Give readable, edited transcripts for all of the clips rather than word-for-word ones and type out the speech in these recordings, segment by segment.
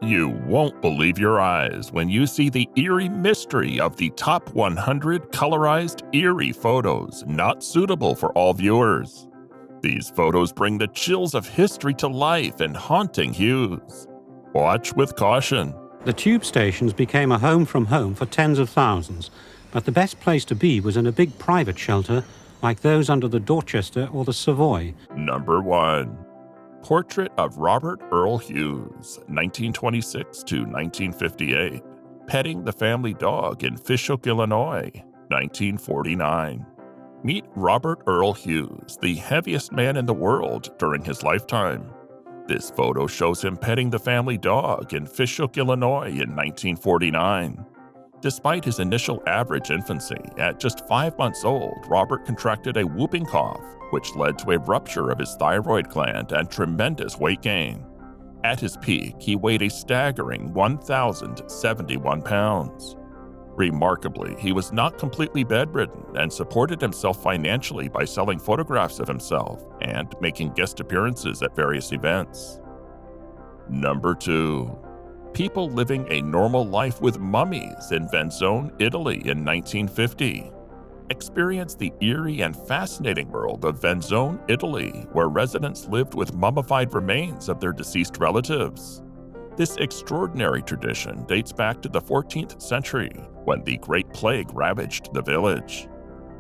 You won't believe your eyes when you see the eerie mystery of the top 100 colorized eerie photos not suitable for all viewers. These photos bring the chills of history to life in haunting hues. Watch with caution. The tube stations became a home from home for tens of thousands, but the best place to be was in a big private shelter like those under the Dorchester or the Savoy. Number 1. Portrait of Robert Earl Hughes, 1926 to 1958, petting the family dog in Fishhook, Illinois, 1949. Meet Robert Earl Hughes, the heaviest man in the world during his lifetime. This photo shows him petting the family dog in Fishhook, Illinois in 1949. Despite his initial average infancy, at just 5 months old, Robert contracted a whooping cough, which led to a rupture of his thyroid gland and tremendous weight gain. At his peak, he weighed a staggering 1,071 pounds. Remarkably, he was not completely bedridden and supported himself financially by selling photographs of himself and making guest appearances at various events. Number 2. People living a normal life with mummies in Venzone, Italy in 1950. Experience the eerie and fascinating world of Venzone, Italy, where residents lived with mummified remains of their deceased relatives. This extraordinary tradition dates back to the 14th century, when the Great Plague ravaged the village.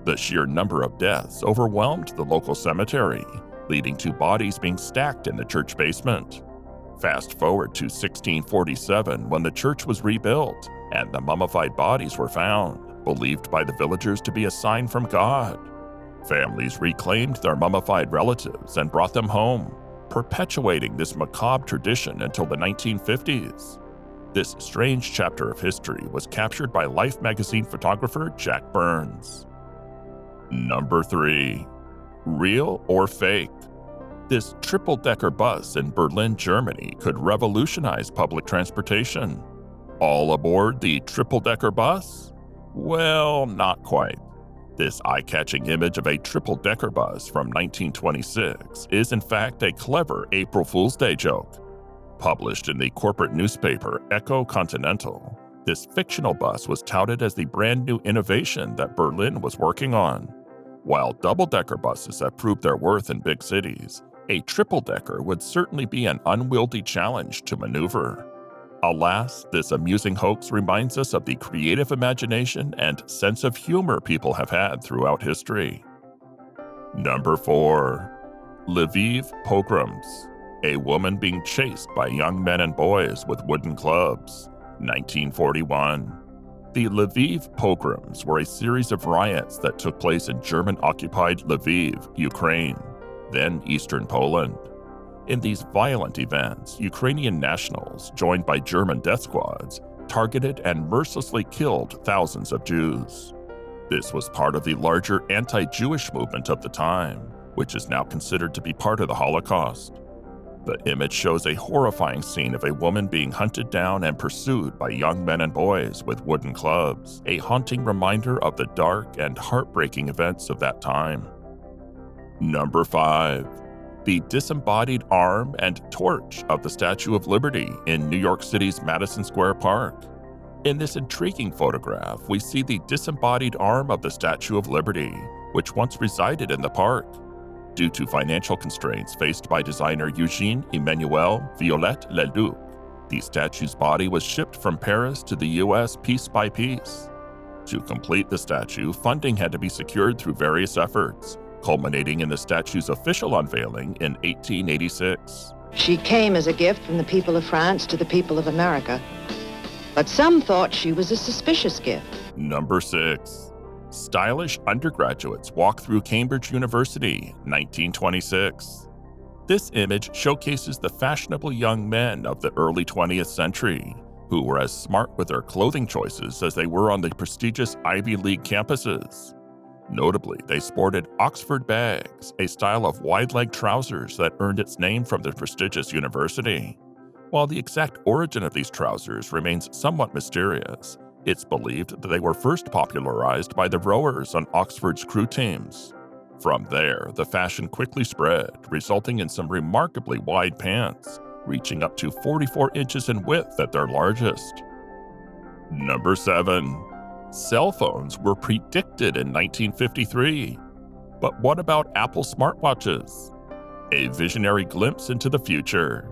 The sheer number of deaths overwhelmed the local cemetery, leading to bodies being stacked in the church basement. Fast forward to 1647, when the church was rebuilt and the mummified bodies were found, believed by the villagers to be a sign from God. Families reclaimed their mummified relatives and brought them home, perpetuating this macabre tradition until the 1950s. This strange chapter of history was captured by Life magazine photographer Jack Burns. Number 3. Real or fake? This triple-decker bus in Berlin, Germany could revolutionize public transportation. All aboard the triple-decker bus? Well, not quite. This eye-catching image of a triple-decker bus from 1926 is in fact a clever April Fool's Day joke. Published in the corporate newspaper Echo Continental, this fictional bus was touted as the brand new innovation that Berlin was working on. While double-decker buses have proved their worth in big cities, a triple-decker would certainly be an unwieldy challenge to maneuver. Alas, this amusing hoax reminds us of the creative imagination and sense of humor people have had throughout history. Number 4. Lviv pogroms. A woman being chased by young men and boys with wooden clubs, 1941. The Lviv pogroms were a series of riots that took place in German-occupied Lviv, Ukraine, then eastern Poland. In these violent events, Ukrainian nationals, joined by German death squads, targeted and mercilessly killed thousands of Jews. This was part of the larger anti-Jewish movement of the time, which is now considered to be part of the Holocaust. The image shows a horrifying scene of a woman being hunted down and pursued by young men and boys with wooden clubs, a haunting reminder of the dark and heartbreaking events of that time. Number 5. The disembodied arm and torch of the Statue of Liberty in New York City's Madison Square Park. In this intriguing photograph, we see the disembodied arm of the Statue of Liberty, which once resided in the park. Due to financial constraints faced by designer Eugene Emmanuel Viollet Leduc, the statue's body was shipped from Paris to the US piece by piece. To complete the statue, funding had to be secured through various efforts, culminating in the statue's official unveiling in 1886. She came as a gift from the people of France to the people of America, but some thought she was a suspicious gift. Number 6. Stylish undergraduates walk through Cambridge University, 1926. This image showcases the fashionable young men of the early 20th century, who were as smart with their clothing choices as they were on the prestigious Ivy League campuses. Notably, they sported Oxford bags, a style of wide-leg trousers that earned its name from the prestigious university. While the exact origin of these trousers remains somewhat mysterious, it's believed that they were first popularized by the rowers on Oxford's crew teams. From there, the fashion quickly spread, resulting in some remarkably wide pants, reaching up to 44 inches in width at their largest. Number 7. Cell phones were predicted in 1953. But what about Apple smartwatches? A visionary glimpse into the future.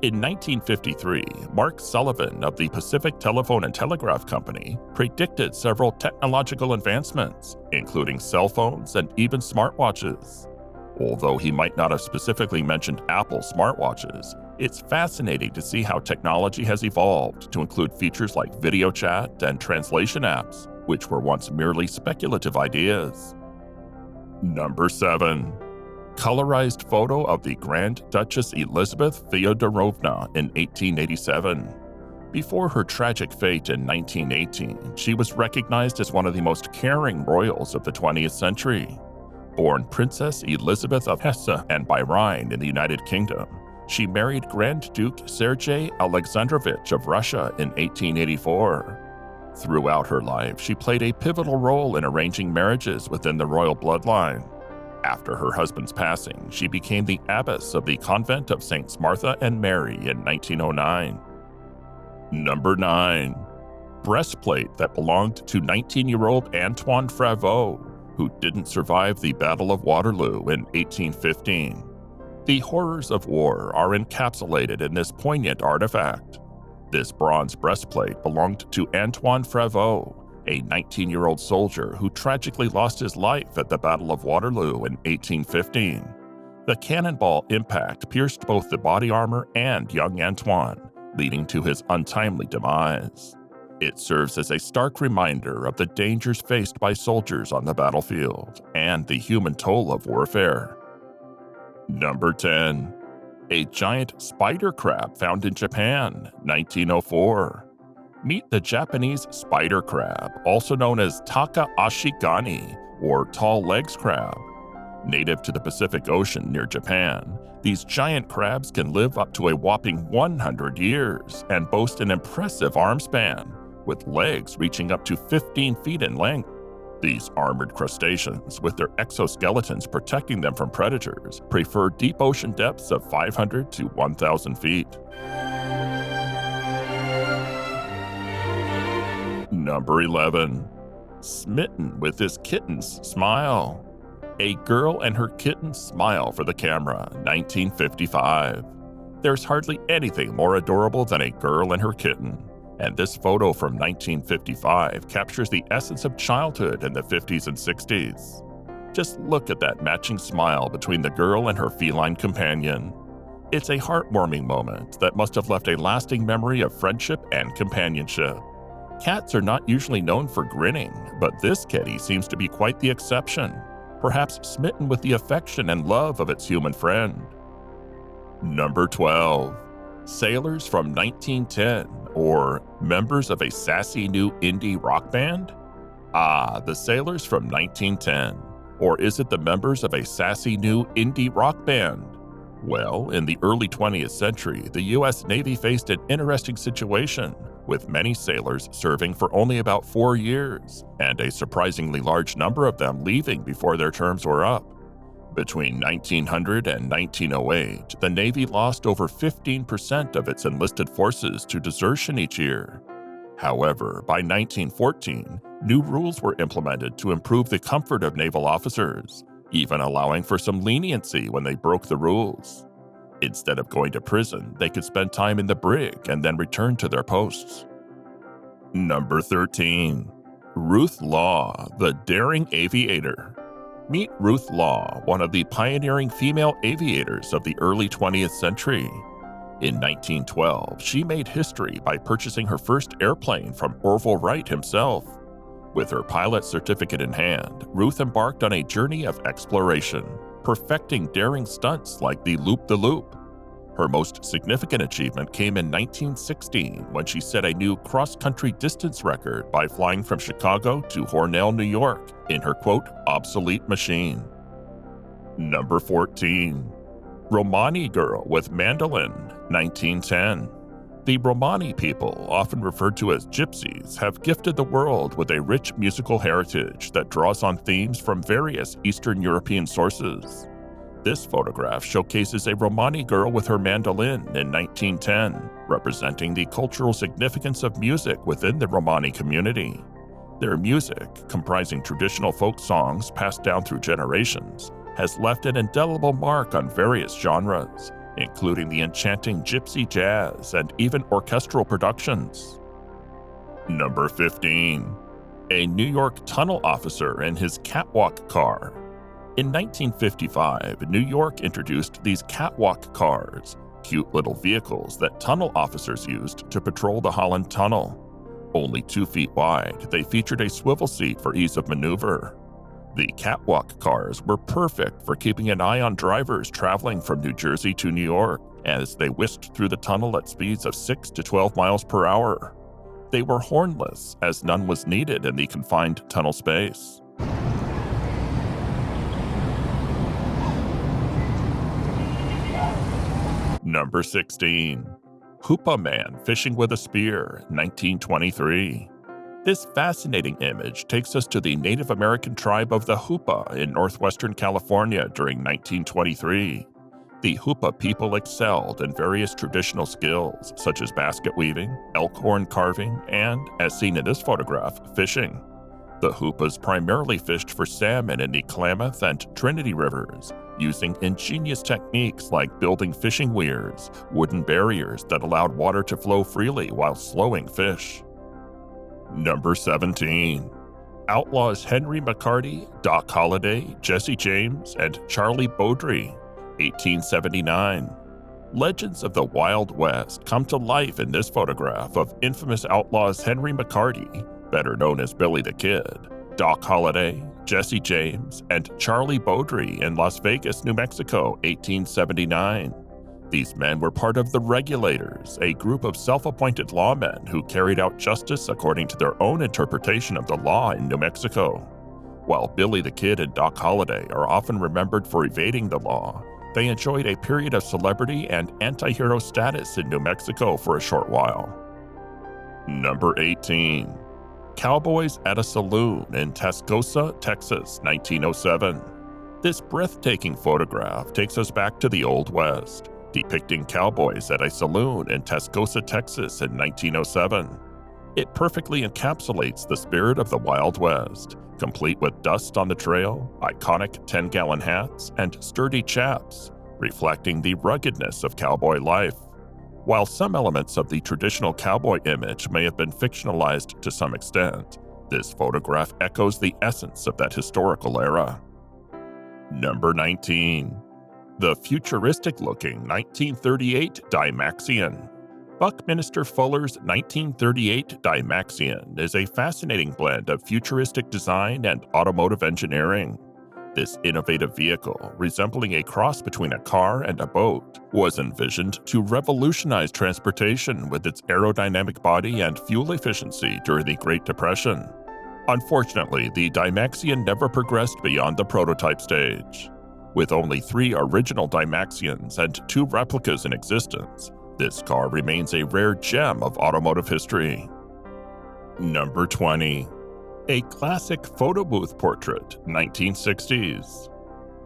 In 1953, Mark Sullivan of the Pacific Telephone and Telegraph Company predicted several technological advancements, including cell phones and even smartwatches. Although he might not have specifically mentioned Apple smartwatches, it's fascinating to see how technology has evolved to include features like video chat and translation apps, which were once merely speculative ideas. Number 7. Colorized photo of the Grand Duchess Elizabeth Feodorovna in 1887. Before her tragic fate in 1918, she was recognized as one of the most caring royals of the 20th century. Born Princess Elizabeth of Hesse and Bahrain in the United Kingdom, she married Grand Duke Sergei Alexandrovich of Russia in 1884. Throughout her life, she played a pivotal role in arranging marriages within the royal bloodline. After her husband's passing, she became the abbess of the convent of Saints Martha and Mary in 1909. Number 9. Breastplate that belonged to 19-year-old Antoine Frevaux, who didn't survive the Battle of Waterloo in 1815. The horrors of war are encapsulated in this poignant artifact. This bronze breastplate belonged to Antoine Frevaux, a 19-year-old soldier who tragically lost his life at the Battle of Waterloo in 1815. The cannonball impact pierced both the body armor and young Antoine, leading to his untimely demise. It serves as a stark reminder of the dangers faced by soldiers on the battlefield and the human toll of warfare. Number 10. A giant spider crab found in Japan, 1904. Meet the Japanese spider crab, also known as Taka ashigani, or tall legs crab. Native to the Pacific Ocean near Japan, these giant crabs can live up to a whopping 100 years and boast an impressive arm span, with legs reaching up to 15 feet in length. These armored crustaceans, with their exoskeletons protecting them from predators, prefer deep ocean depths of 500 to 1,000 feet. Number 11. Smitten with this kitten's smile. A girl and her kitten smile for the camera, 1955. There's hardly anything more adorable than a girl and her kitten, and this photo from 1955 captures the essence of childhood in the 50s and 60s. Just look at that matching smile between the girl and her feline companion. It's a heartwarming moment that must have left a lasting memory of friendship and companionship. Cats are not usually known for grinning, but this kitty seems to be quite the exception, perhaps smitten with the affection and love of its human friend. Number 12. Sailors from 1910, or members of a sassy new indie rock band? Ah, the Sailors from 1910. Or is it the members of a sassy new indie rock band? Well, in the early 20th century, the U.S. Navy faced an interesting situation, with many sailors serving for only about 4 years, and a surprisingly large number of them leaving before their terms were up. Between 1900 and 1908, the Navy lost over 15% of its enlisted forces to desertion each year. However, by 1914, new rules were implemented to improve the comfort of naval officers, even allowing for some leniency when they broke the rules. Instead of going to prison, they could spend time in the brig and then return to their posts. Number 13. Ruth Law, the daring aviator. Meet Ruth Law, one of the pioneering female aviators of the early 20th century. In 1912, she made history by purchasing her first airplane from Orville Wright himself. With her pilot certificate in hand, Ruth embarked on a journey of exploration, perfecting daring stunts like the loop-the-loop. Her most significant achievement came in 1916 when she set a new cross-country distance record by flying from Chicago to Hornell, New York in her, quote, obsolete machine. Number 14. Romani Girl with Mandolin, 1910. The Romani people, often referred to as gypsies, have gifted the world with a rich musical heritage that draws on themes from various Eastern European sources. This photograph showcases a Romani girl with her mandolin in 1910, representing the cultural significance of music within the Romani community. Their music, comprising traditional folk songs passed down through generations, has left an indelible mark on various genres, including the enchanting gypsy jazz and even orchestral productions. Number 15. A New York tunnel officer in his catwalk car. In 1955, New York introduced these catwalk cars, cute little vehicles that tunnel officers used to patrol the Holland Tunnel. Only 2 feet wide, they featured a swivel seat for ease of maneuver. The catwalk cars were perfect for keeping an eye on drivers traveling from New Jersey to New York as they whisked through the tunnel at speeds of 6 to 12 miles per hour. They were hornless, as none was needed in the confined tunnel space. Number 16. Hoopa Man Fishing with a Spear, 1923. This fascinating image takes us to the Native American tribe of the Hoopa in northwestern California during 1923. The Hoopa people excelled in various traditional skills such as basket weaving, elk horn carving, and, as seen in this photograph, fishing. The Hoopas primarily fished for salmon in the Klamath and Trinity rivers, using ingenious techniques like building fishing weirs, wooden barriers that allowed water to flow freely while slowing fish. Number 17. Outlaws Henry McCarty, Doc Holliday, Jesse James, and Charlie Baudry, 1879. Legends of the Wild West come to life in this photograph of infamous outlaws Henry McCarty, better known as Billy the Kid, Doc Holliday, Jesse James, and Charlie Baudry in Las Vegas, New Mexico, 1879. These men were part of the Regulators, a group of self-appointed lawmen who carried out justice according to their own interpretation of the law in New Mexico. While Billy the Kid and Doc Holliday are often remembered for evading the law, they enjoyed a period of celebrity and anti-hero status in New Mexico for a short while. Number 18. Cowboys at a Saloon in Tascosa, Texas, 1907. This breathtaking photograph takes us back to the Old West, depicting cowboys at a saloon in Tascosa, Texas in 1907. It perfectly encapsulates the spirit of the Wild West, complete with dust on the trail, iconic 10-gallon hats, and sturdy chaps, reflecting the ruggedness of cowboy life. While some elements of the traditional cowboy image may have been fictionalized to some extent, this photograph echoes the essence of that historical era. Number 19. The futuristic-looking 1938 Dymaxion. Buckminster Fuller's 1938 Dymaxion is a fascinating blend of futuristic design and automotive engineering. This innovative vehicle, resembling a cross between a car and a boat, was envisioned to revolutionize transportation with its aerodynamic body and fuel efficiency during the Great Depression. Unfortunately, the Dymaxion never progressed beyond the prototype stage. With only 3 original Dymaxions and 2 replicas in existence, this car remains a rare gem of automotive history. Number 20. A classic photo booth portrait, 1960s.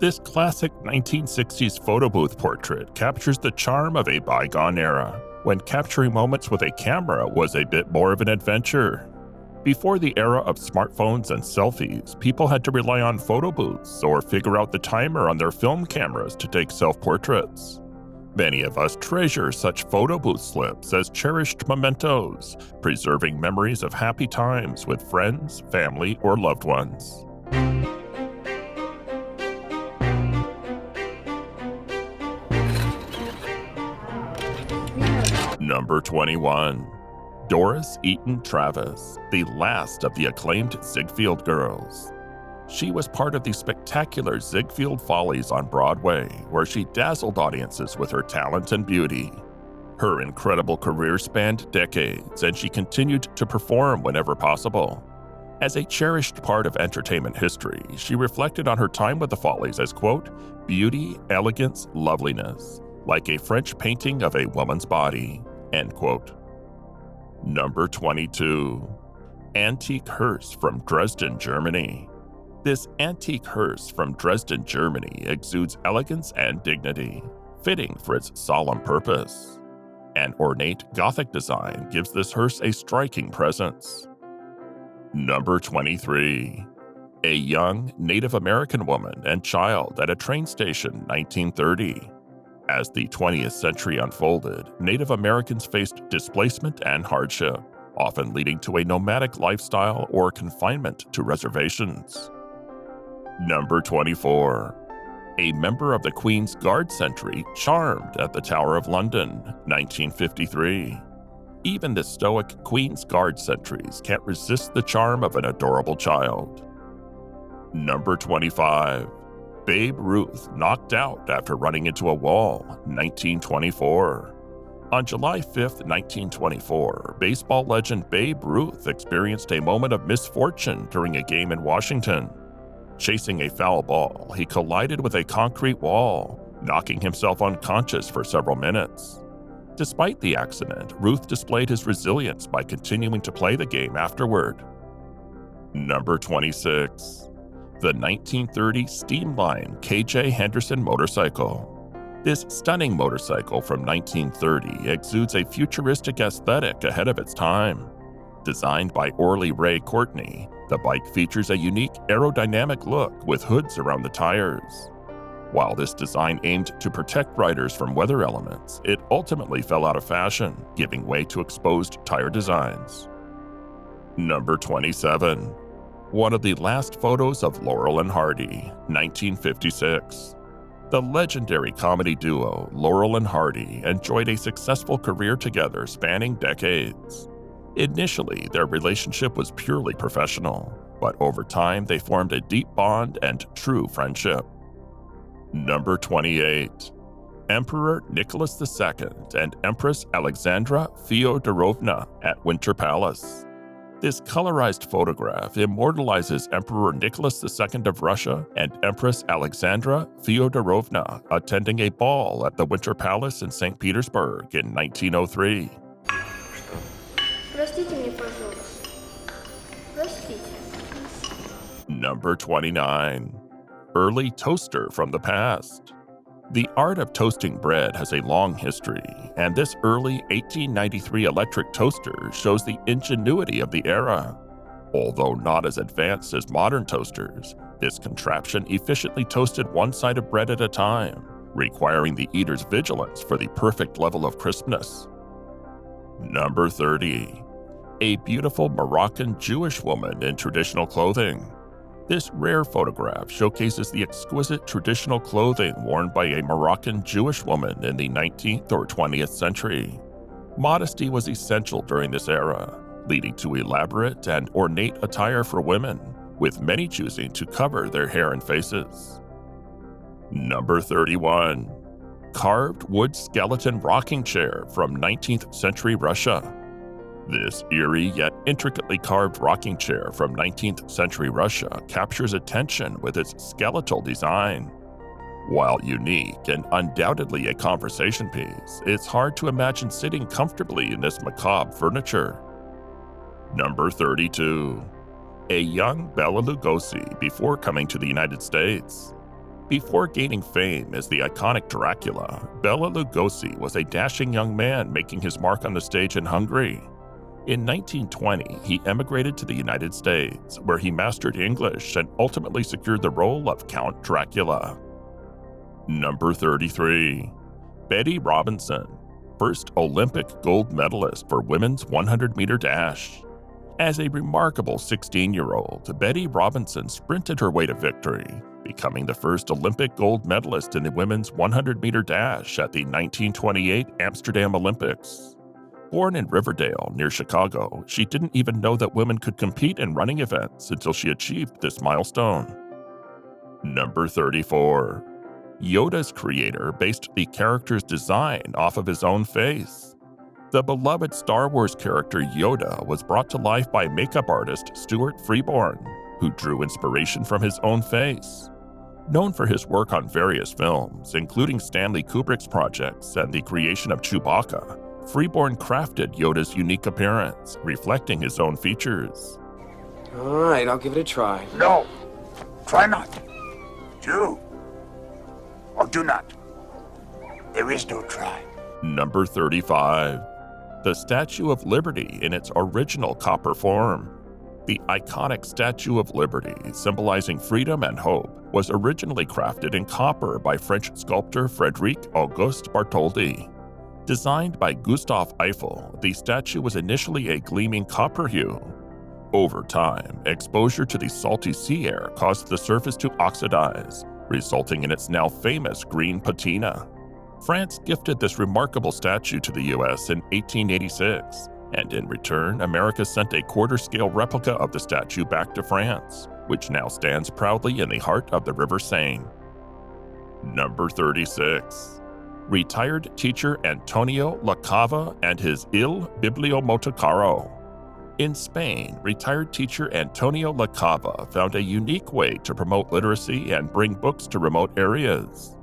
This classic 1960s photo booth portrait captures the charm of a bygone era, when capturing moments with a camera was a bit more of an adventure. Before the era of smartphones and selfies, people had to rely on photo booths or figure out the timer on their film cameras to take self-portraits. Many of us treasure such photo booth slips as cherished mementos, preserving memories of happy times with friends, family, or loved ones. Number 21. Doris Eaton Travis, the last of the acclaimed Ziegfeld girls. She was part of the spectacular Ziegfeld Follies on Broadway, where she dazzled audiences with her talent and beauty. Her incredible career spanned decades, and she continued to perform whenever possible. As a cherished part of entertainment history, she reflected on her time with the Follies as, quote, beauty, elegance, loveliness, like a French painting of a woman's body, end quote. Number 22. Antique hearse from Dresden, Germany. This antique hearse from Dresden, Germany exudes elegance and dignity, fitting for its solemn purpose. An ornate Gothic design gives this hearse a striking presence. Number 23. A young Native American woman and child at a train station, 1930. As the 20th century unfolded, Native Americans faced displacement and hardship, often leading to a nomadic lifestyle or confinement to reservations. Number 24. A member of the Queen's Guard sentry charmed at the Tower of London, 1953. Even the stoic Queen's Guard sentries can't resist the charm of an adorable child. Number 25. Babe Ruth knocked out after running into a wall, 1924. On July 5, 1924, baseball legend Babe Ruth experienced a moment of misfortune during a game in Washington. Chasing a foul ball, he collided with a concrete wall, knocking himself unconscious for several minutes. Despite the accident, Ruth displayed his resilience by continuing to play the game afterward. Number 26. The 1930 Steamline KJ Henderson motorcycle. This stunning motorcycle from 1930 exudes a futuristic aesthetic ahead of its time. Designed by Orley Ray Courtney, the bike features a unique aerodynamic look with hoods around the tires. While this design aimed to protect riders from weather elements, it ultimately fell out of fashion, giving way to exposed tire designs. Number 27. One of the last photos of Laurel and Hardy, 1956. The legendary comedy duo Laurel and Hardy enjoyed a successful career together spanning decades. Initially, their relationship was purely professional, but over time they formed a deep bond and true friendship. Number 28. Emperor Nicholas II and Empress Alexandra Fyodorovna at Winter Palace. This colorized photograph immortalizes Emperor Nicholas II of Russia and Empress Alexandra Fyodorovna attending a ball at the Winter Palace in St. Petersburg in 1903. Простите мне, пожалуйста. Простите. Number 29. Early toaster from the past. The art of toasting bread has a long history, and this early 1893 electric toaster shows the ingenuity of the era. Although not as advanced as modern toasters, this contraption efficiently toasted one side of bread at a time, requiring the eater's vigilance for the perfect level of crispness. Number 30. A beautiful Moroccan Jewish woman in traditional clothing. This rare photograph showcases the exquisite traditional clothing worn by a Moroccan Jewish woman in the 19th or 20th century. Modesty was essential during this era, leading to elaborate and ornate attire for women, with many choosing to cover their hair and faces. Number 31. Carved wood skeleton rocking chair from 19th century Russia. This eerie yet intricately carved rocking chair from 19th century Russia captures attention with its skeletal design. While unique and undoubtedly a conversation piece, it's hard to imagine sitting comfortably in this macabre furniture. Number 32. A young Bela Lugosi before coming to the United States. Before gaining fame as the iconic Dracula, Bela Lugosi was a dashing young man making his mark on the stage in Hungary. In 1920, he emigrated to the United States, where he mastered English and ultimately secured the role of Count Dracula. Number 33. Betty Robinson, first Olympic gold medalist for women's 100-meter dash. As a remarkable 16-year-old, Betty Robinson sprinted her way to victory, becoming the first Olympic gold medalist in the women's 100-meter dash at the 1928 Amsterdam Olympics. Born in Riverdale, near Chicago, she didn't even know that women could compete in running events until she achieved this milestone. Number 34. Yoda's creator based the character's design off of his own face. The beloved Star Wars character Yoda was brought to life by makeup artist Stuart Freeborn, who drew inspiration from his own face. Known for his work on various films, including Stanley Kubrick's projects and the creation of Chewbacca, Freeborn crafted Yoda's unique appearance, reflecting his own features. All right, I'll give it a try. No. Try not. Do. Or do not. There is no try. Number 35. The Statue of Liberty in its original copper form. The iconic Statue of Liberty, symbolizing freedom and hope, was originally crafted in copper by French sculptor Frédéric Auguste Bartholdi. Designed by Gustave Eiffel, the statue was initially a gleaming copper hue. Over time, exposure to the salty sea air caused the surface to oxidize, resulting in its now famous green patina. France gifted this remarkable statue to the US in 1886, and in return, America sent a quarter-scale replica of the statue back to France, which now stands proudly in the heart of the River Seine. Number 36. Retired teacher Antonio Lacava and his Il Bibliomotocaro. In Spain, retired teacher Antonio Lacava found a unique way to promote literacy and bring books to remote areas.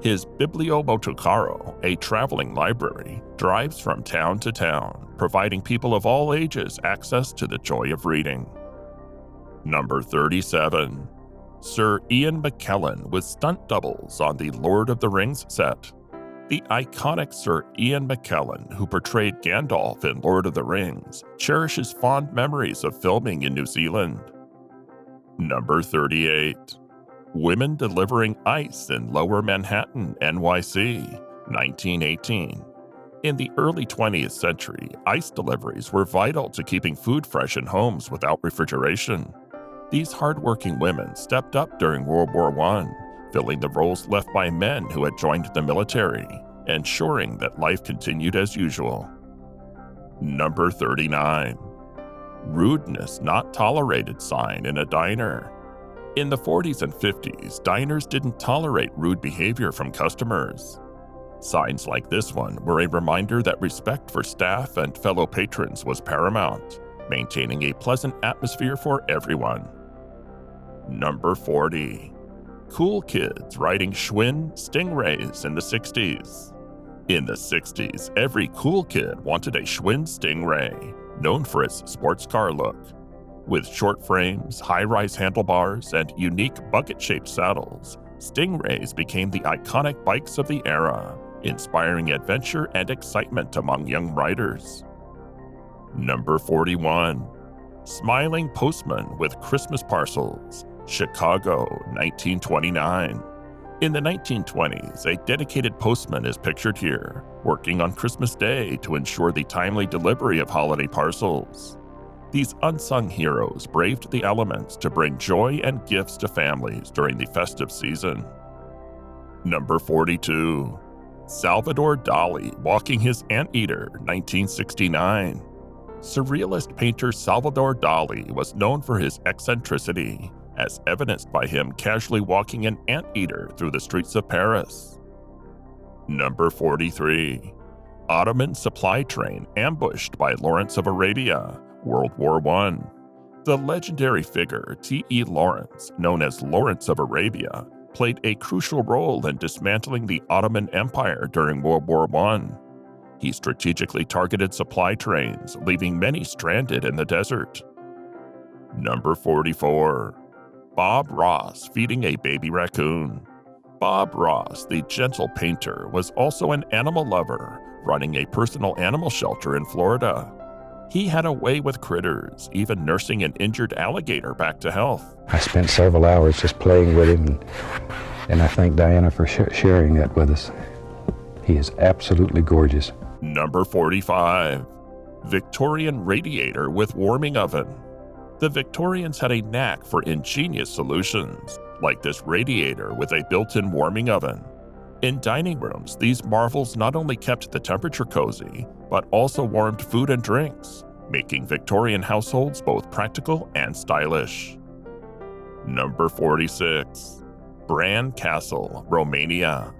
His Bibliomotocaro, a traveling library, drives from town to town, providing people of all ages access to the joy of reading. Number 37. Sir Ian McKellen with stunt doubles on the Lord of the Rings set. The iconic Sir Ian McKellen, who portrayed Gandalf in Lord of the Rings, cherishes fond memories of filming in New Zealand. Number 38. Women delivering ice in Lower Manhattan, NYC, 1918. In the early 20th century, ice deliveries were vital to keeping food fresh in homes without refrigeration. These hardworking women stepped up during World War I, filling the roles left by men who had joined the military, ensuring that life continued as usual. Number 39. Rudeness not tolerated sign in a diner. In the 40s and 50s, diners didn't tolerate rude behavior from customers. Signs like this one were a reminder that respect for staff and fellow patrons was paramount, maintaining a pleasant atmosphere for everyone. Number 40. Cool kids riding Schwinn Stingrays in the 60s. In the 60s, every cool kid wanted a Schwinn Stingray, known for its sports car look. With short frames, high-rise handlebars, and unique bucket-shaped saddles, Stingrays became the iconic bikes of the era, inspiring adventure and excitement among young riders. Number 41. Smiling postman with Christmas parcels, Chicago, 1929. In the 1920s, a dedicated postman is pictured here, working on Christmas Day to ensure the timely delivery of holiday parcels. These unsung heroes braved the elements to bring joy and gifts to families during the festive season. Number 42. Salvador Dali walking his anteater, 1969. Surrealist painter Salvador Dali was known for his eccentricity, as evidenced by him casually walking an anteater through the streets of Paris. Number 43. Ottoman supply train ambushed by Lawrence of Arabia, World War I. The legendary figure T.E. Lawrence, known as Lawrence of Arabia, played a crucial role in dismantling the Ottoman Empire during World War I. He strategically targeted supply trains, leaving many stranded in the desert. Number 44. Bob Ross feeding a baby raccoon. Bob Ross, the gentle painter, was also an animal lover, running a personal animal shelter in Florida. He had a way with critters, even nursing an injured alligator back to health. I spent several hours just playing with him, and I thank Diana for sharing that with us. He is absolutely gorgeous. Number 45. Victorian radiator with warming oven. The Victorians had a knack for ingenious solutions, like this radiator with a built-in warming oven. In dining rooms, these marvels not only kept the temperature cozy, but also warmed food and drinks, making Victorian households both practical and stylish. Number 46. Bran Castle, Romania.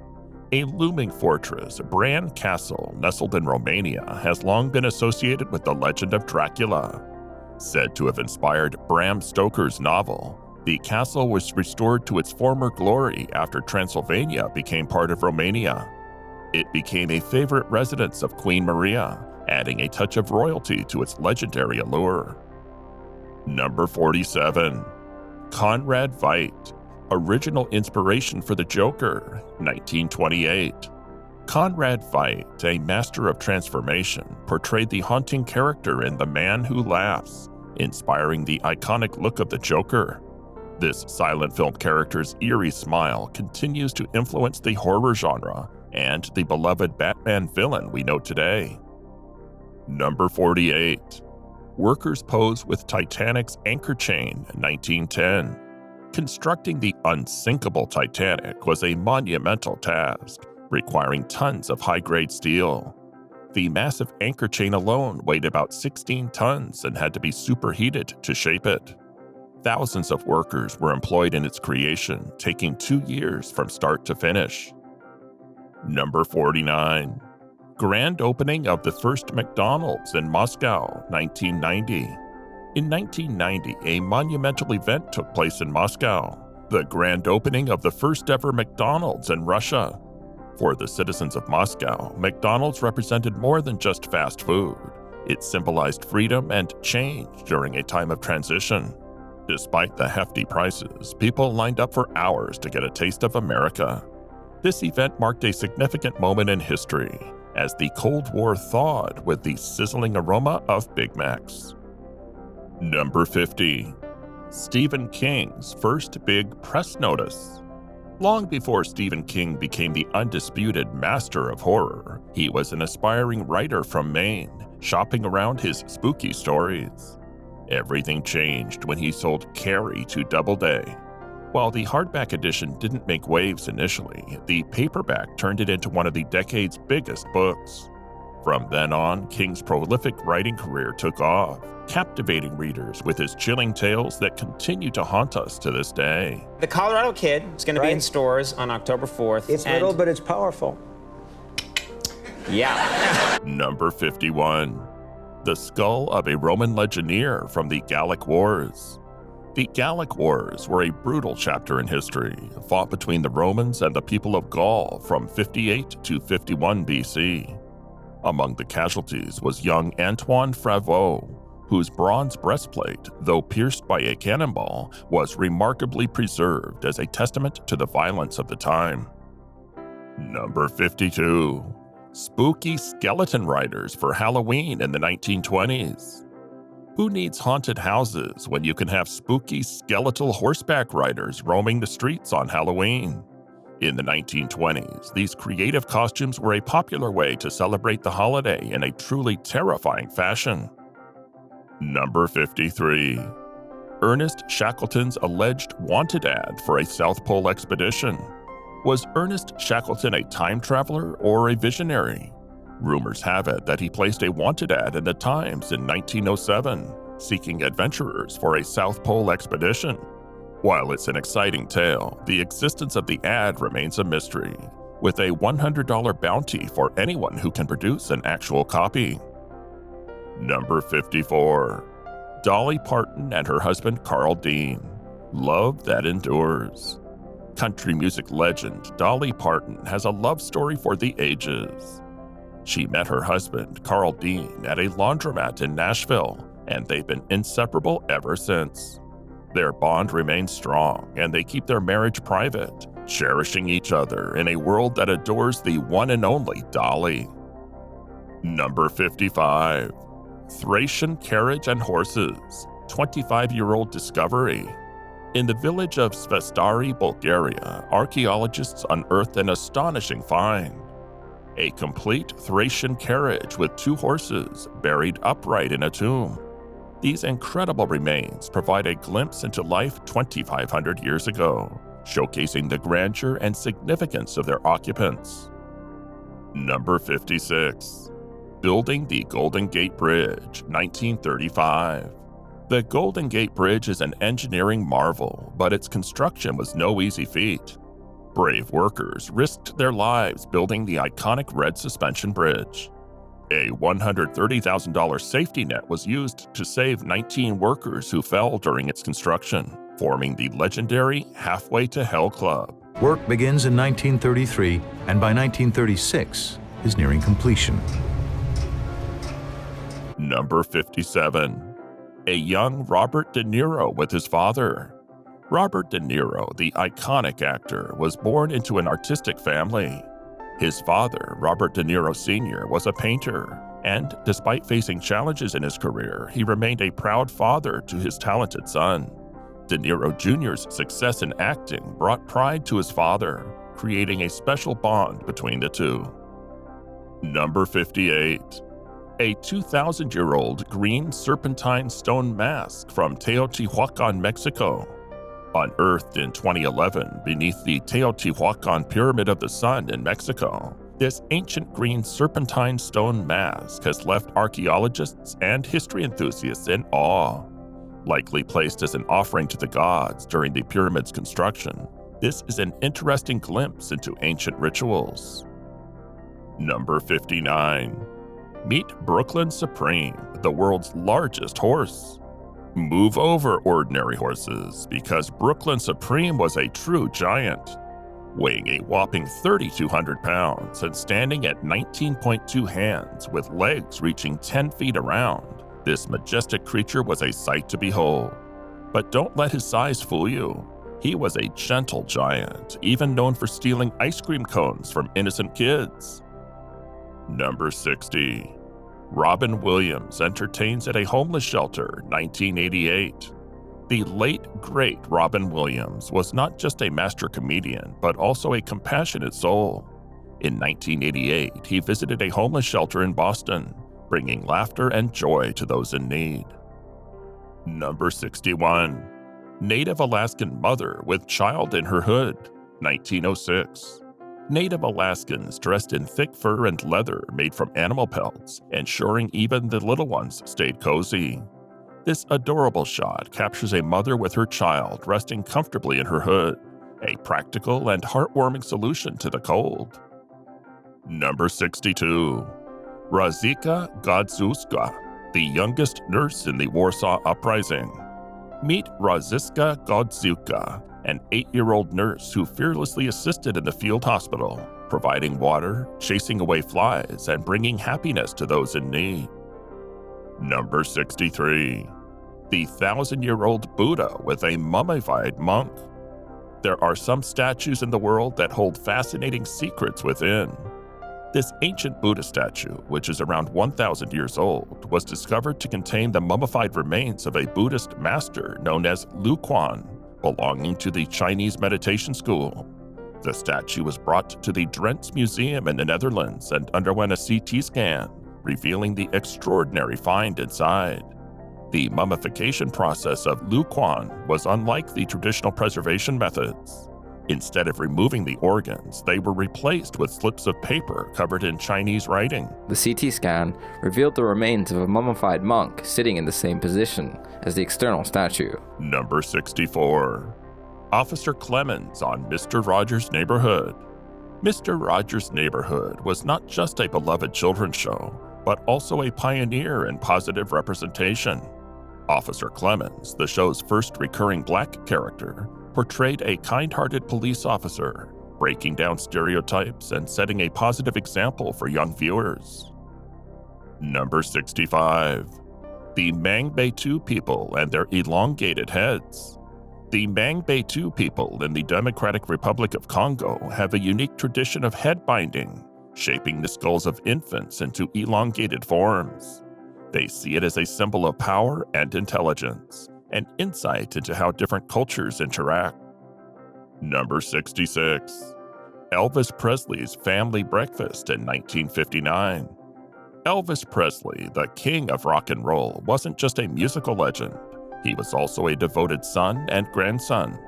A looming fortress, Bran Castle, nestled in Romania, has long been associated with the legend of Dracula. Said to have inspired Bram Stoker's novel, the castle was restored to its former glory after Transylvania became part of Romania. It became a favorite residence of Queen Maria, adding a touch of royalty to its legendary allure. Number 47. Conrad Veidt, original inspiration for the Joker, 1928. Conrad Veidt, a master of transformation, portrayed the haunting character in The Man Who Laughs, inspiring the iconic look of the Joker. This silent film character's eerie smile continues to influence the horror genre and the beloved Batman villain we know today. Number 48. Workers pose with Titanic's anchor chain, 1910. Constructing the unsinkable Titanic was a monumental task, requiring tons of high-grade steel. The massive anchor chain alone weighed about 16 tons and had to be superheated to shape it. Thousands of workers were employed in its creation, taking 2 years from start to finish. Number 49. Grand opening of the first McDonald's in Moscow, 1990. In 1990, a monumental event took place in Moscow, the grand opening of the first ever McDonald's in Russia. For the citizens of Moscow, McDonald's represented more than just fast food. It symbolized freedom and change during a time of transition. Despite the hefty prices, people lined up for hours to get a taste of America. This event marked a significant moment in history, as the Cold War thawed with the sizzling aroma of Big Macs. Number 50. Stephen King's first big press notice. Long before Stephen King became the undisputed master of horror, he was an aspiring writer from Maine, shopping around his spooky stories. Everything changed when he sold Carrie to Doubleday. While the hardback edition didn't make waves initially, the paperback turned it into one of the decade's biggest books. From then on, King's prolific writing career took off, captivating readers with his chilling tales that continue to haunt us to this day. The Colorado Kid is going to be in stores on October 4th. It's little, but it's powerful. Yeah. Number 51. The skull of a Roman legionnaire from the Gallic Wars. The Gallic Wars were a brutal chapter in history, fought between the Romans and the people of Gaul from 58 to 51 BC. Among the casualties was young Antoine Fraveau, whose bronze breastplate, though pierced by a cannonball, was remarkably preserved as a testament to the violence of the time. Number 52. Spooky skeleton riders for Halloween in the 1920s. Who needs haunted houses when you can have spooky skeletal horseback riders roaming the streets on Halloween? In the 1920s, these creative costumes were a popular way to celebrate the holiday in a truly terrifying fashion. Number 53. Ernest Shackleton's alleged wanted ad for a South Pole expedition. Was Ernest Shackleton a time traveler or a visionary? Rumors have it that he placed a wanted ad in the Times in 1907, seeking adventurers for a South Pole expedition. While it's an exciting tale, the existence of the ad remains a mystery, with a $100 bounty for anyone who can produce an actual copy. Number 54. Dolly Parton and her husband Carl Dean. Love that endures. Country music legend Dolly Parton has a love story for the ages. She met her husband, Carl Dean, at a laundromat in Nashville, and they've been inseparable ever since. Their bond remains strong, and they keep their marriage private, cherishing each other in a world that adores the one and only Dolly. Number 55. Thracian Carriage and Horses, 25-year-old discovery. In the village of Svestari, Bulgaria, archaeologists unearthed an astonishing find. A complete Thracian carriage with 2 horses buried upright in a tomb. These incredible remains provide a glimpse into life 2,500 years ago, showcasing the grandeur and significance of their occupants. Number 56. Building the Golden Gate Bridge, 1935. The Golden Gate Bridge is an engineering marvel, but its construction was no easy feat. Brave workers risked their lives building the iconic red suspension bridge. A $130,000 safety net was used to save 19 workers who fell during its construction, forming the legendary Halfway to Hell Club. Work begins in 1933 and by 1936 is nearing completion. Number 57. A young Robert De Niro with his father. Robert De Niro, the iconic actor, was born into an artistic family. His father, Robert De Niro Sr., was a painter, and despite facing challenges in his career, he remained a proud father to his talented son. De Niro Jr.'s success in acting brought pride to his father, creating a special bond between the two. Number 58. A 2,000-year-old green serpentine stone mask from Teotihuacan, Mexico. Unearthed in 2011 beneath the Teotihuacan Pyramid of the Sun in Mexico, this ancient green serpentine stone mask has left archaeologists and history enthusiasts in awe. Likely placed as an offering to the gods during the pyramid's construction, this is an interesting glimpse into ancient rituals. Number 59. Meet Brooklyn Supreme, the world's largest horse. Move over, ordinary horses, because Brooklyn Supreme was a true giant. Weighing a whopping 3,200 pounds and standing at 19.2 hands with legs reaching 10 feet around, this majestic creature was a sight to behold. But don't let his size fool you. He was a gentle giant, even known for stealing ice cream cones from innocent kids. Number 60. Robin Williams entertains at a homeless shelter, 1988. The late, great Robin Williams was not just a master comedian, but also a compassionate soul. In 1988, he visited a homeless shelter in Boston, bringing laughter and joy to those in need. Number 61. Native Alaskan mother with child in her hood, 1906. Native Alaskans dressed in thick fur and leather made from animal pelts, ensuring even the little ones stayed cozy. This adorable shot captures a mother with her child resting comfortably in her hood, a practical and heartwarming solution to the cold. Number 62. Radzika Godzuska, the youngest nurse in the Warsaw Uprising. Meet Radzika Godzuka, an 8-year-old nurse who fearlessly assisted in the field hospital, providing water, chasing away flies, and bringing happiness to those in need. Number 63. The 1,000-year-old Buddha with a mummified monk. There are some statues in the world that hold fascinating secrets within. This ancient Buddha statue, which is around 1,000 years old, was discovered to contain the mummified remains of a Buddhist master known as Lu Quan, belonging to the Chinese meditation school. The statue was brought to the Drents Museum in the Netherlands and underwent a CT scan, revealing the extraordinary find inside. The mummification process of Lu Quan was unlike the traditional preservation methods. Instead of removing the organs, they were replaced with slips of paper covered in Chinese writing. The CT scan revealed the remains of a mummified monk sitting in the same position as the external statue. Number 64. Officer Clemens on Mr. Rogers' Neighborhood. Mr. Rogers' Neighborhood was not just a beloved children's show, but also a pioneer in positive representation. Officer Clemens, the show's first recurring black character, portrayed a kind-hearted police officer, breaking down stereotypes and setting a positive example for young viewers. Number 65. The Mangbetu people and their elongated heads. The Mangbetu people in the Democratic Republic of Congo have a unique tradition of head binding, shaping the skulls of infants into elongated forms. They see it as a symbol of power and intelligence, an insight into how different cultures interact. Number 66. Elvis Presley's family breakfast in 1959. Elvis Presley, the king of rock and roll, wasn't just a musical legend. He was also a devoted son and grandson.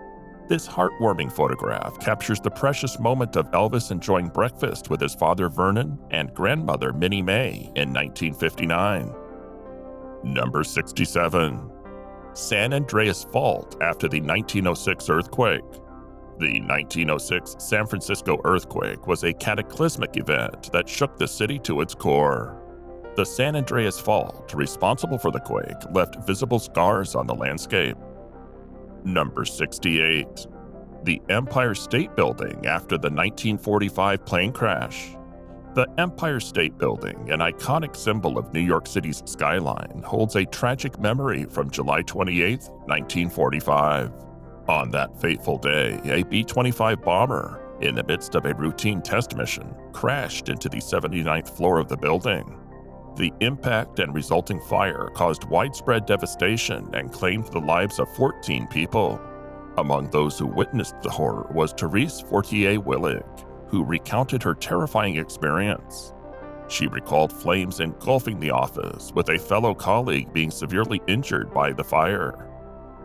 This heartwarming photograph captures the precious moment of Elvis enjoying breakfast with his father Vernon and grandmother Minnie Mae in 1959. Number 67. San Andreas Fault after the 1906 earthquake. The 1906 San Francisco earthquake was a cataclysmic event that shook the city to its core. The San Andreas Fault, responsible for the quake, left visible scars on the landscape. Number 68. The Empire State Building after the 1945 plane crash. The Empire State Building, an iconic symbol of New York City's skyline, holds a tragic memory from July 28, 1945. On that fateful day, a B-25 bomber, in the midst of a routine test mission, crashed into the 79th floor of the building. The impact and resulting fire caused widespread devastation and claimed the lives of 14 people. Among those who witnessed the horror was Therese Fortier-Willig, who recounted her terrifying experience. She recalled flames engulfing the office, with a fellow colleague being severely injured by the fire.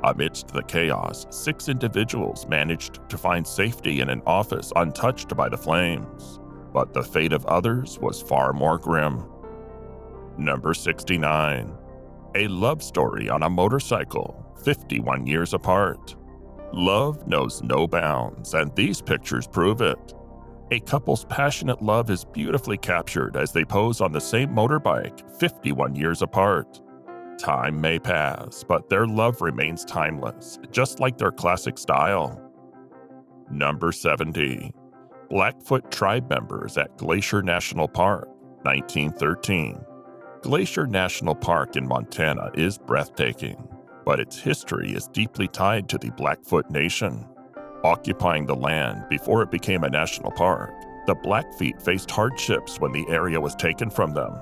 Amidst the chaos, 6 individuals managed to find safety in an office untouched by the flames, but the fate of others was far more grim. Number 69. A love story on a motorcycle, 51 years apart. Love knows no bounds, and these pictures prove it. A couple's passionate love is beautifully captured as they pose on the same motorbike, 51 years apart. Time may pass, but their love remains timeless, just like their classic style. Number 70. Blackfoot tribe members at Glacier National Park, 1913. Glacier National Park in Montana is breathtaking, but its history is deeply tied to the Blackfoot Nation. Occupying the land before it became a national park, the Blackfeet faced hardships when the area was taken from them.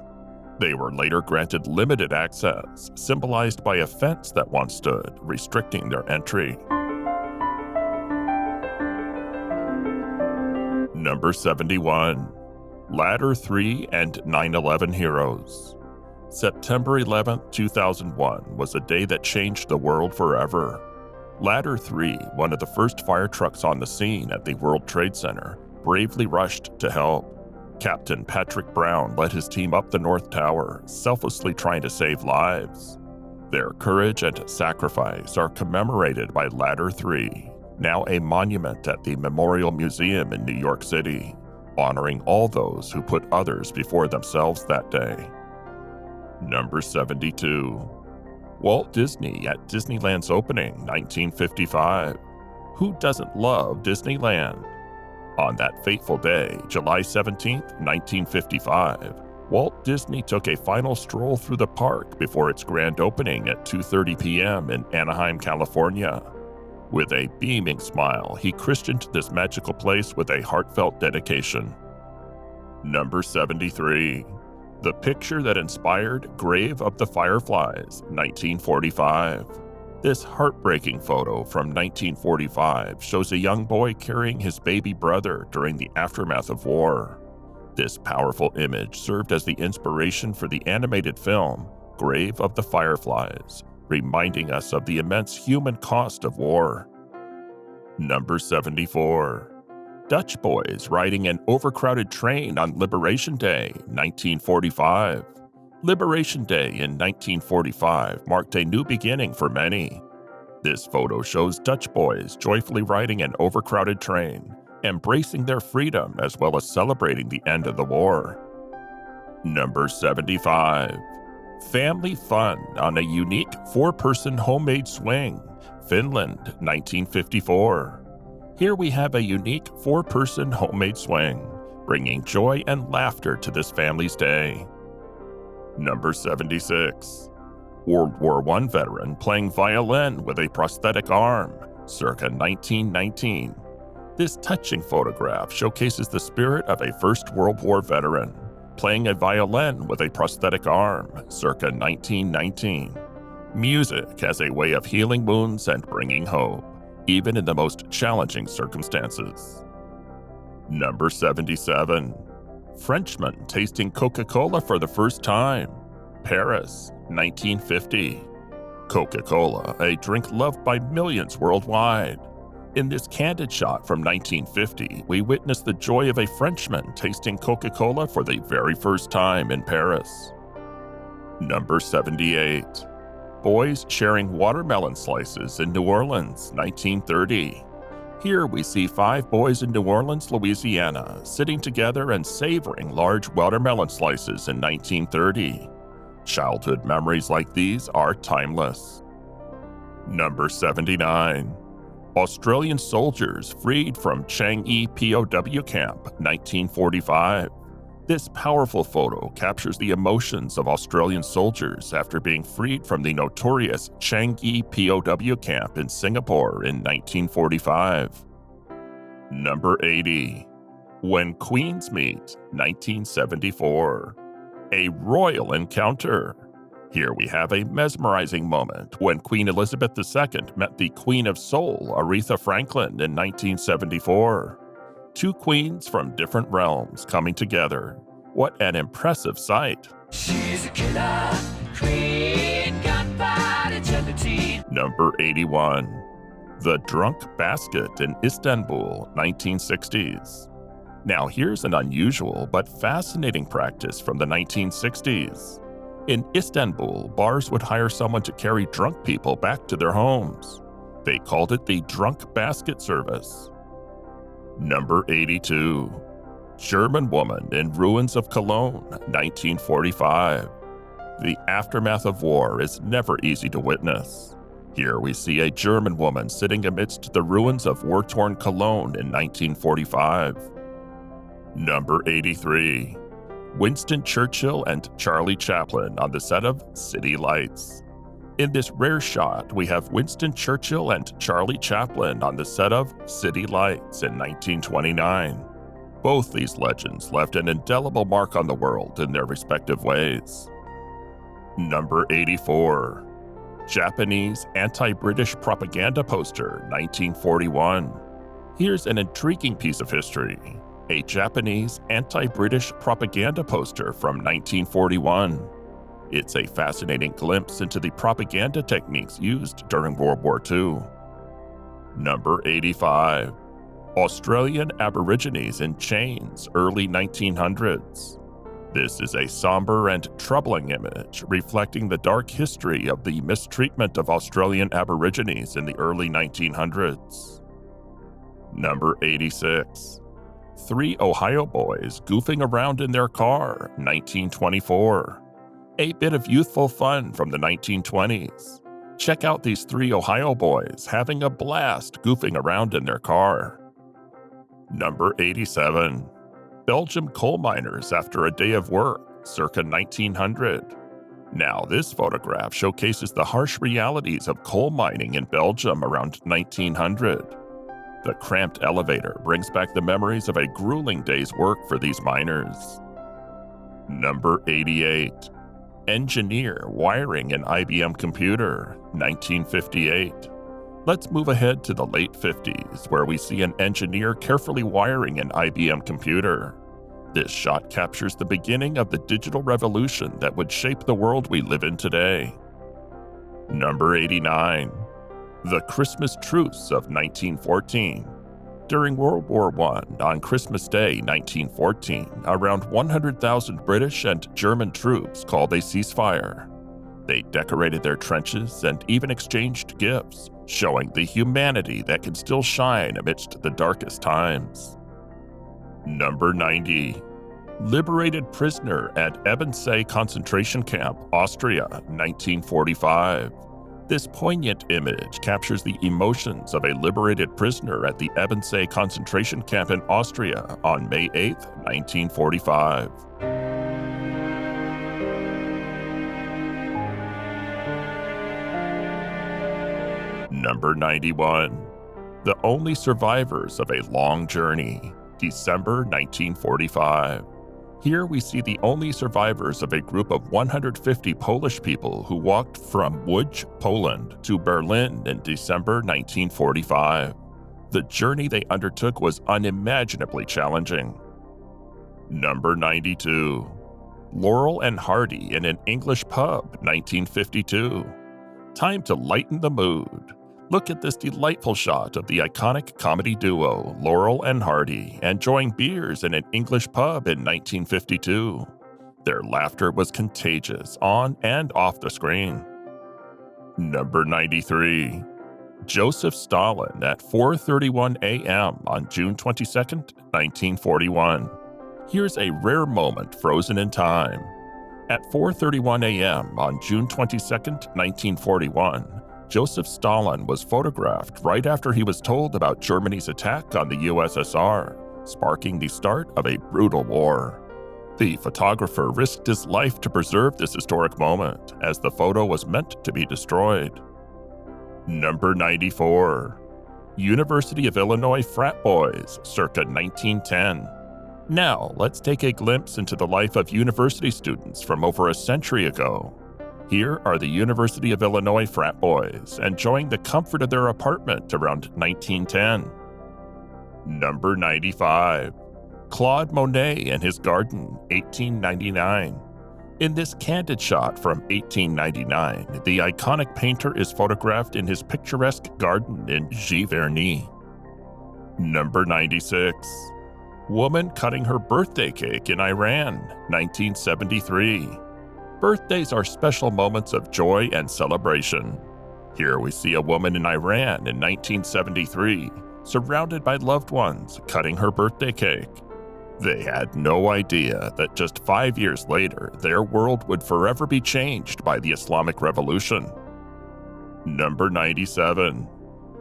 They were later granted limited access, symbolized by a fence that once stood, restricting their entry. Number 71. Ladder 3 and 9/11 Heroes. September 11, 2001 was a day that changed the world forever. Ladder 3, one of the first fire trucks on the scene at the World Trade Center, bravely rushed to help. Captain Patrick Brown led his team up the North Tower, selflessly trying to save lives. Their courage and sacrifice are commemorated by Ladder 3, now a monument at the Memorial Museum in New York City, honoring all those who put others before themselves that day. Number 72. Walt Disney at Disneyland's opening, 1955. Who doesn't love Disneyland? On that fateful day, July 17, 1955, Walt Disney took a final stroll through the park before its grand opening at 2:30 p.m. in Anaheim, California. With a beaming smile, he christened this magical place with a heartfelt dedication. Number 73. The picture that inspired Grave of the Fireflies, 1945. This heartbreaking photo from 1945 shows a young boy carrying his baby brother during the aftermath of war. This powerful image served as the inspiration for the animated film Grave of the Fireflies, reminding us of the immense human cost of war. Number 74. Dutch boys riding an overcrowded train on Liberation Day, 1945. Liberation Day in 1945 marked a new beginning for many. This photo shows Dutch boys joyfully riding an overcrowded train, embracing their freedom as well as celebrating the end of the war. Number 75. Family fun on a unique 4-person homemade swing, Finland, 1954. Here we have a unique 4-person homemade swing, bringing joy and laughter to this family's day. Number 76. World War I veteran playing violin with a prosthetic arm, circa 1919. This touching photograph showcases the spirit of a First World War veteran, playing a violin with a prosthetic arm, circa 1919. Music as a way of healing wounds and bringing hope, even in the most challenging circumstances. Number 77. Frenchman tasting Coca-Cola for the first time, Paris, 1950. Coca-Cola, a drink loved by millions worldwide. In this candid shot from 1950, we witness the joy of a Frenchman tasting Coca-Cola for the very first time in Paris. Number 78. Boys sharing watermelon slices in New Orleans, 1930. Here we see 5 boys in New Orleans, Louisiana, sitting together and savoring large watermelon slices in 1930. Childhood memories like these are timeless. Number 79. Australian soldiers freed from Changi POW camp, 1945. This powerful photo captures the emotions of Australian soldiers after being freed from the notorious Changi POW camp in Singapore in 1945. Number 80. When Queens Meet, 1974. A royal encounter. Here we have a mesmerizing moment when Queen Elizabeth II met the Queen of Soul, Aretha Franklin, in 1974. Two queens from different realms coming together. What an impressive sight. She's a killer queen, gunfighter, gelatine. Number 81. The Drunk Basket in Istanbul, 1960s. Now here's an unusual but fascinating practice from the 1960s. In Istanbul, bars would hire someone to carry drunk people back to their homes. They called it the Drunk Basket Service. Number 82. German Woman in Ruins of Cologne, 1945. The aftermath of war is never easy to witness. Here we see a German woman sitting amidst the ruins of war-torn Cologne in 1945. Number 83. Winston Churchill and Charlie Chaplin on the set of City Lights. In this rare shot, we have Winston Churchill and Charlie Chaplin on the set of City Lights in 1929. Both these legends left an indelible mark on the world in their respective ways. Number 84. Japanese anti-British propaganda poster, 1941. Here's an intriguing piece of history. A Japanese anti-British propaganda poster from 1941. It's a fascinating glimpse into the propaganda techniques used during World War II. Number 85. Australian Aborigines in chains, early 1900s. This is a somber and troubling image reflecting the dark history of the mistreatment of Australian Aborigines in the early 1900s. Number 86. Three Ohio boys goofing around in their car, 1924. A bit of youthful fun from the 1920s. Check out these three Ohio boys having a blast goofing around in their car. Number 87. Belgium coal miners after a day of work, circa 1900. Now, this photograph showcases the harsh realities of coal mining in Belgium around 1900. The cramped elevator brings back the memories of a grueling day's work for these miners. Number 88. Engineer wiring an IBM computer, 1958. Let's move ahead to the late 50s, where we see an engineer carefully wiring an IBM computer. This shot captures the beginning of the digital revolution that would shape the world we live in today. Number 89. The Christmas Truce of 1914. During World War I, on Christmas Day 1914, around 100,000 British and German troops called a ceasefire. They decorated their trenches and even exchanged gifts, showing the humanity that can still shine amidst the darkest times. Number 90. Liberated prisoner at Ebensee concentration camp, Austria, 1945. This poignant image captures the emotions of a liberated prisoner at the Ebensee concentration camp in Austria on May 8, 1945. Number 91. The only survivors of a long journey, December 1945. Here we see the only survivors of a group of 150 Polish people who walked from Łódź, Poland to Berlin in December 1945. The journey they undertook was unimaginably challenging. Number 92. Laurel and Hardy in an English pub, 1952. Time to lighten the mood. Look at this delightful shot of the iconic comedy duo Laurel and Hardy enjoying beers in an English pub in 1952. Their laughter was contagious on and off the screen. Number 93. Joseph Stalin at 4:31 a.m. on June 22, 1941. Here's a rare moment frozen in time. At 4:31 a.m. on June 22, 1941, Joseph Stalin was photographed right after he was told about Germany's attack on the USSR, sparking the start of a brutal war. The photographer risked his life to preserve this historic moment, as the photo was meant to be destroyed. Number 94. University of Illinois frat boys, circa 1910. Now, let's take a glimpse into the life of university students from over a century ago. Here are the University of Illinois frat boys, enjoying the comfort of their apartment around 1910. Number 95. Claude Monet in his garden, 1899. In this candid shot from 1899, the iconic painter is photographed in his picturesque garden in Giverny. Number 96. Woman cutting her birthday cake in Iran, 1973. Birthdays are special moments of joy and celebration. Here we see a woman in Iran in 1973, surrounded by loved ones, cutting her birthday cake. They had no idea that just 5 years later, their world would forever be changed by the Islamic Revolution. Number 97.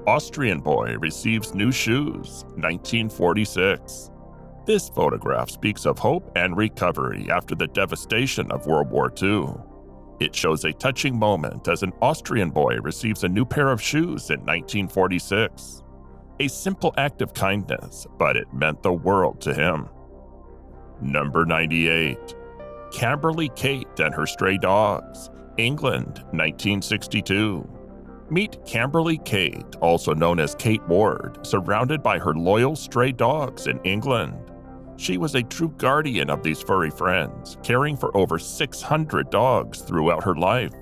Austrian boy receives new shoes, 1946. This photograph speaks of hope and recovery after the devastation of World War II. It shows a touching moment as an Austrian boy receives a new pair of shoes in 1946. A simple act of kindness, but it meant the world to him. Number 98. Camberly Kate and her stray dogs, England, 1962. Meet Camberly Kate, also known as Kate Ward, surrounded by her loyal stray dogs in England. She was a true guardian of these furry friends, caring for over 600 dogs throughout her life.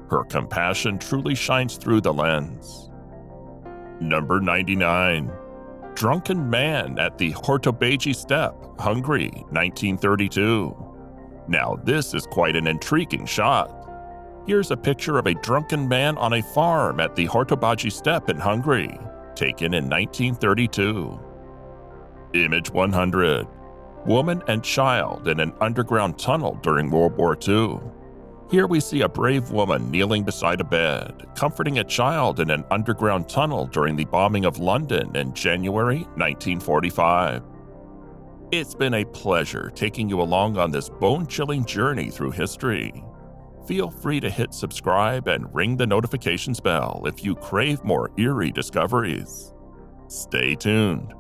Her compassion truly shines through the lens. Number 99. Drunken man at the Hortobágy Steppe, Hungary, 1932. Now this is quite an intriguing shot. Here's a picture of a drunken man on a farm at the Hortobágy Steppe in Hungary, taken in 1932. Image 100. Woman and child in an underground tunnel during World War II. Here we see a brave woman kneeling beside a bed, comforting a child in an underground tunnel during the bombing of London in January 1945. It's been a pleasure taking you along on this bone-chilling journey through history. Feel free to hit subscribe and ring the notifications bell if you crave more eerie discoveries. Stay tuned.